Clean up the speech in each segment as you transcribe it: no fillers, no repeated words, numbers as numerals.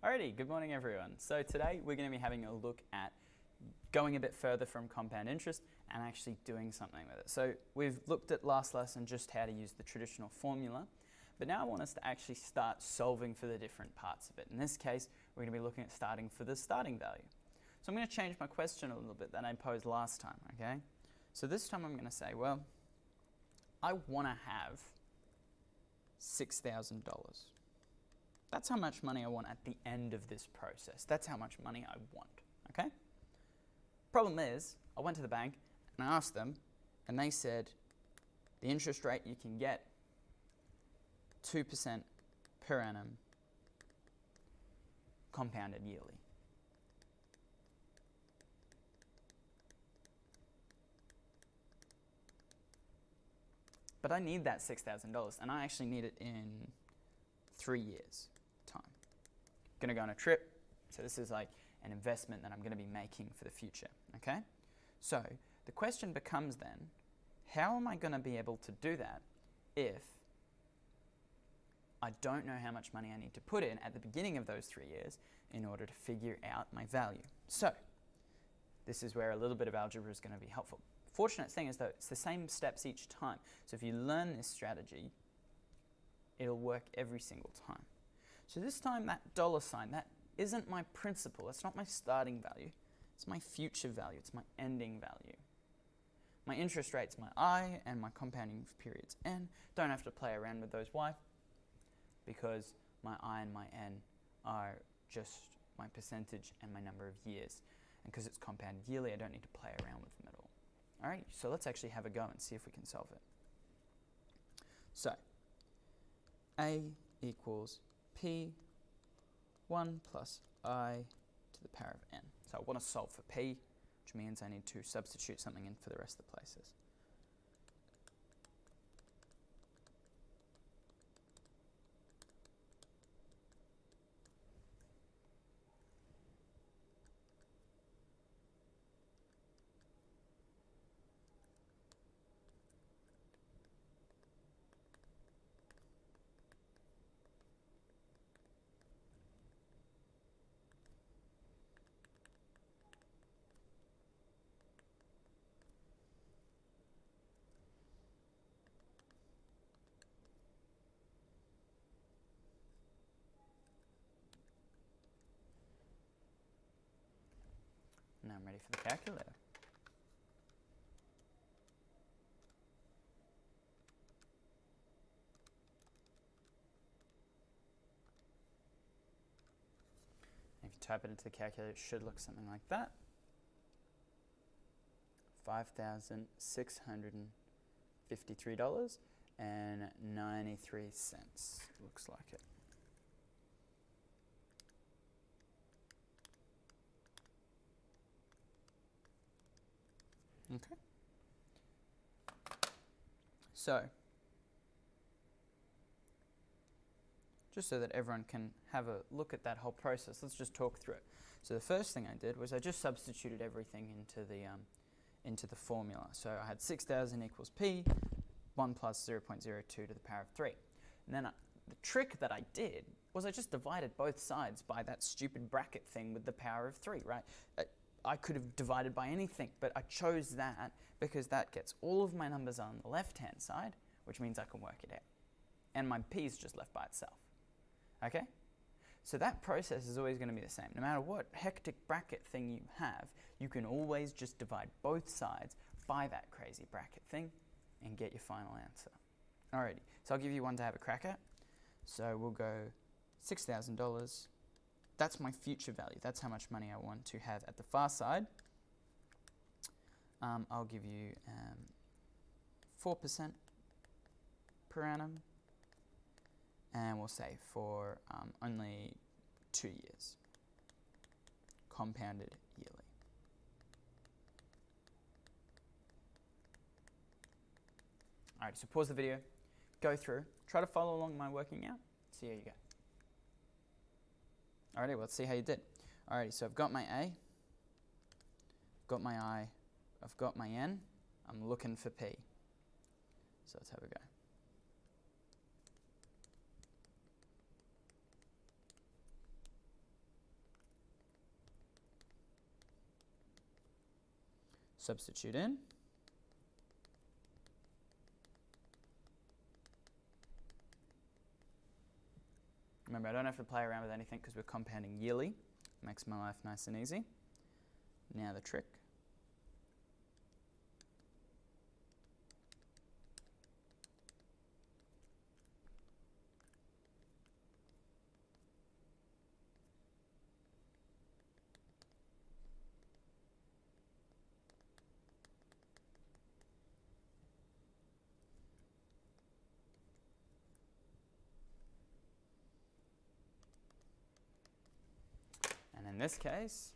Alrighty, good morning everyone. So today we're going to be having a look at going a bit further from compound interest and actually doing something with it. So we've looked at last lesson just how to use the traditional formula, but now I want us to actually start solving for the different parts of it. In this case, we're going to be looking at starting for the starting value. So I'm going to change my question a little bit that I posed last time, okay? So this time I'm going to say, well, I want to have $6,000. That's how much money I want at the end of this process. That's how much money I want, okay? Problem is, I went to the bank and I asked them, and they said the interest rate you can get 2% per annum compounded yearly. But I need that $6,000 and I actually need it in 3 years time. Gonna go on a trip, so this is like an investment that I'm gonna be making for the future, okay? So the question becomes then, how am I gonna be able to do that if I don't know how much money I need to put in at the beginning of those 3 years in order to figure out my value? So this is where a little bit of algebra is gonna be helpful. Fortunate thing is though, it's the same steps each time. So if you learn this strategy, it'll work every single time. So this time that dollar sign, that isn't my principal, it's not my starting value, it's my future value, it's my ending value. My interest rate's my I and my compounding period's N. Don't have to play around with those Y because my I and my N are just my percentage and my number of years. And because it's compounded yearly, I don't need to play around with them at all. All right, so let's actually have a go and see if we can solve it. So A equals P 1 plus I to the power of N. So I want to solve for P, which means I need to substitute something in for the rest of the places. Now I'm ready for the calculator. If you type it into the calculator, it should look something like that. $5,653.93 looks like it. Okay. So, just so that everyone can have a look at that whole process, let's just talk through it. So the first thing I did was I just substituted everything into the formula. So I had 6,000 equals P, 1 plus 0.02 to the power of 3. And then the trick that I did was I just divided both sides by that stupid bracket thing with the power of 3, right? I could have divided by anything, but I chose that because that gets all of my numbers on the left-hand side, which means I can work it out. And my P is just left by itself, okay? So that process is always going to be the same. No matter what hectic bracket thing you have, you can always just divide both sides by that crazy bracket thing and get your final answer. Alrighty, so I'll give you one to have a crack at. So we'll go $6,000. That's my future value. That's how much money I want to have at the far side. I'll give you 4% per annum. And we'll say for only 2 years. Compounded yearly. Alright, so pause the video, go through, try to follow along my working out, see how you go. Alrighty, well, let's see how you did. Alrighty, so I've got my A, got my I, I've got my N, I'm looking for P. So let's have a go. Substitute in. Remember, I don't have to play around with anything because we're compounding yearly. Makes my life nice and easy. Now the trick. And in this case,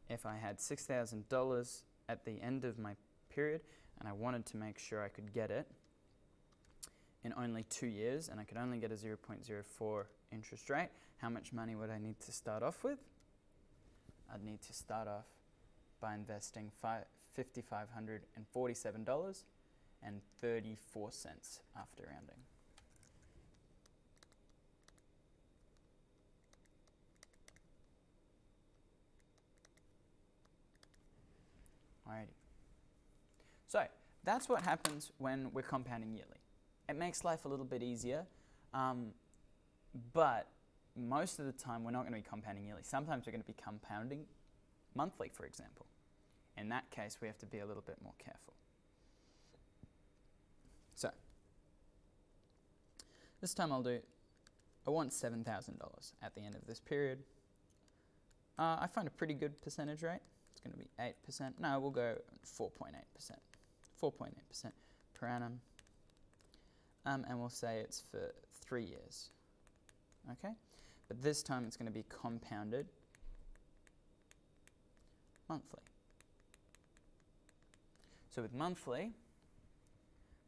if I had $6,000 at the end of my period and I wanted to make sure I could get it in only 2 years and I could only get a 0.04 interest rate, how much money would I need to start off with? I'd need to start off by investing $5,547.34 after rounding. Alrighty. So that's what happens when we're compounding yearly. It makes life a little bit easier, but most of the time we're not going to be compounding yearly. Sometimes we're going to be compounding monthly, for example. In that case, we have to be a little bit more careful. So this time I want $7,000 at the end of this period. I find a pretty good percentage rate. It's going to be 8%. No, we'll go 4.8%. 4.8% per annum. And we'll say it's for 3 years. Okay? But this time it's going to be compounded monthly. So with monthly,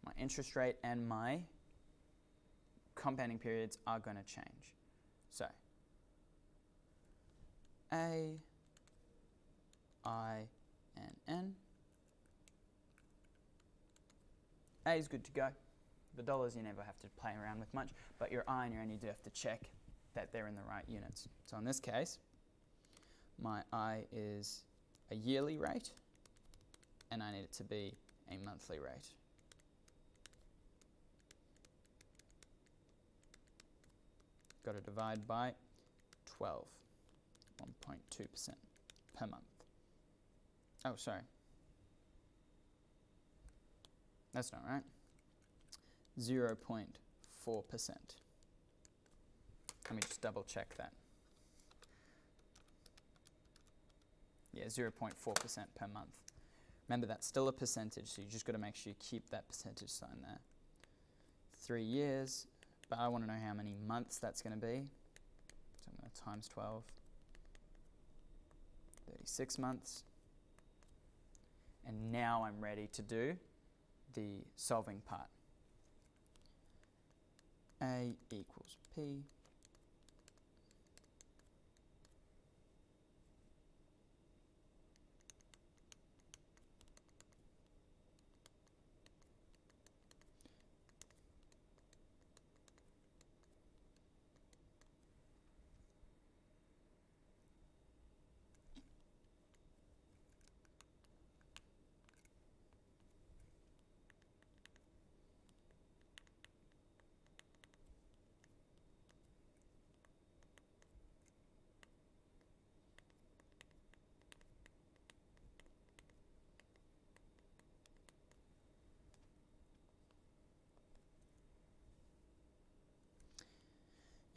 my interest rate and my compounding periods are going to change. So A, I, and N. A is good to go. The dollars you never have to play around with much, but your I and your N you do have to check that they're in the right units. So in this case, my I is a yearly rate, and I need it to be a monthly rate. Got to divide by 12, 1.2% per month. Oh, sorry. That's not right. 0.4%. Let me just double check that. Yeah, 0.4% per month. Remember, that's still a percentage, so you just got to make sure you keep that percentage sign there. 3 years, but I want to know how many months that's going to be. So I'm going to times 12. 36 months. And now I'm ready to do the solving part. A equals P.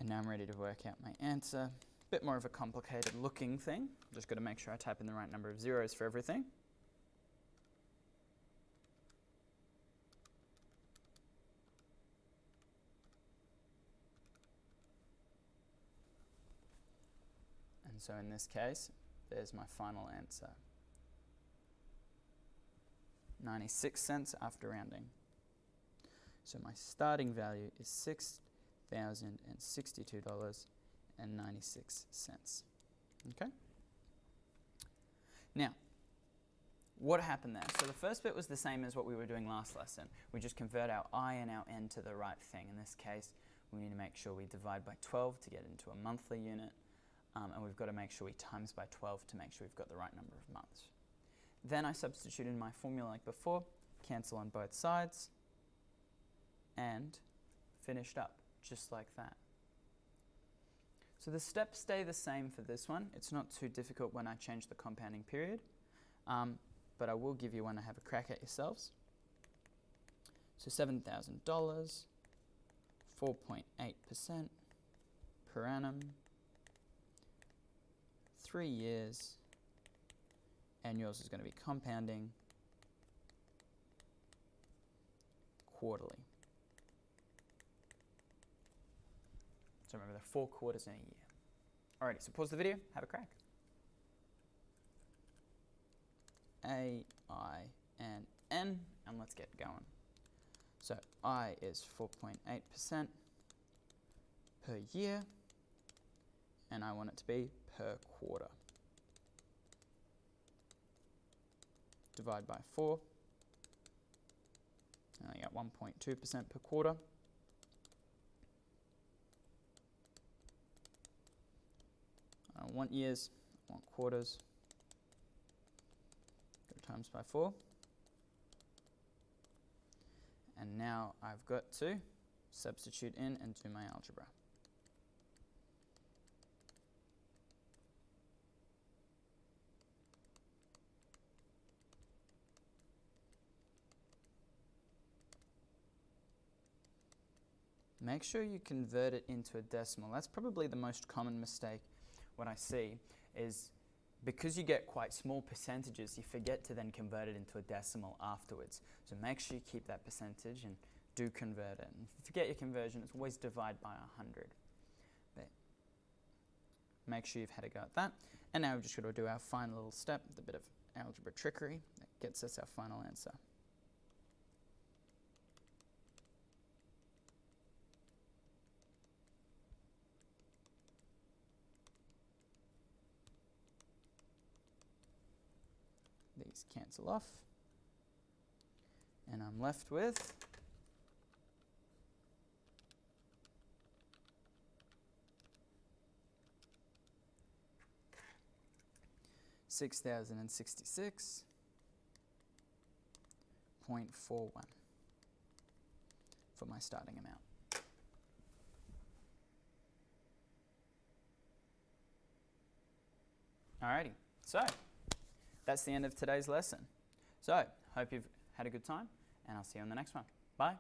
And now I'm ready to work out my answer. A bit more of a complicated looking thing. Just got to make sure I type in the right number of zeros for everything. And so in this case, there's my final answer. 96 cents after rounding. So my starting value is $6,062.96. Okay? Now, what happened there? So the first bit was the same as what we were doing last lesson. We just convert our I and our N to the right thing. In this case, we need to make sure we divide by 12 to get into a monthly unit. And we've got to make sure we times by 12 to make sure we've got the right number of months. Then I substitute in my formula like before, cancel on both sides, and finished up, just like that. So the steps stay the same for this one. It's not too difficult when I change the compounding period, but I will give you one to have a crack at yourselves. So $7,000, 4.8% per annum, 3 years, and yours is going to be compounding quarterly. So remember, there are 4 quarters in a year. Alrighty, so pause the video, have a crack. A, I, and N, and let's get going. So I is 4.8% per year, and I want it to be per quarter. Divide by 4, and I get 1.2% per quarter. I don't want years, I want quarters. Go times by 4. And now I've got to substitute in and do my algebra. Make sure you convert it into a decimal. That's probably the most common mistake what I see is because you get quite small percentages, you forget to then convert it into a decimal afterwards. So make sure you keep that percentage and do convert it. And if you forget your conversion, it's always divide by 100. But make sure you've had a go at that. And now we've just got to do our final little step, the bit of algebra trickery that gets us our final answer. These cancel off, and I'm left with $6,066.41 for my starting amount. Alrighty, so that's the end of today's lesson. So, hope you've had a good time, and I'll see you on the next one. Bye.